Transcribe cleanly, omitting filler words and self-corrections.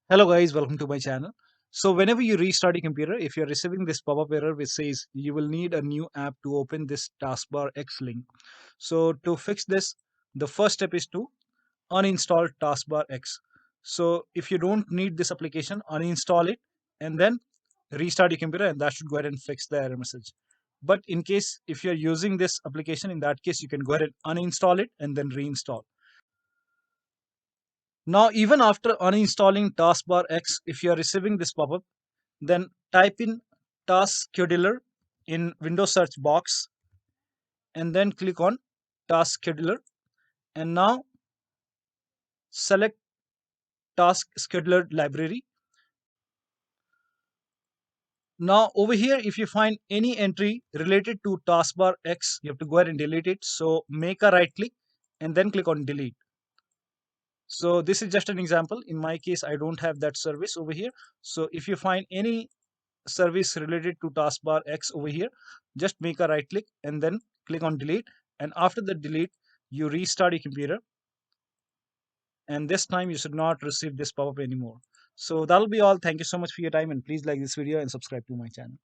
Hello guys, welcome to my channel. So whenever you restart your computer, if you're receiving this pop-up error which says you will need a new app to open this taskbar X link. So to fix this, the first step is to uninstall taskbar X. So if you don't need this application, uninstall it and then restart your computer and that should go ahead and fix the error message. But in case if you're using this application, in that case you can go ahead and uninstall it and then reinstall. Now, even after uninstalling Taskbar X, if you are receiving this pop-up, then type in Task Scheduler in Windows search box and then click on Task Scheduler. And now select Task Scheduler library. Now over here, if you find any entry related to Taskbar X, you have to go ahead and delete it. So make a right click and then click on delete. So this is just an example. In my case, I don't have that service over here. So if you find any service related to taskbar X over here, just make a right click and then click on delete. And after the delete, you restart your computer. And this time you should not receive this pop-up anymore. So that'll be all. Thank you so much for your time and please like this video and subscribe to my channel.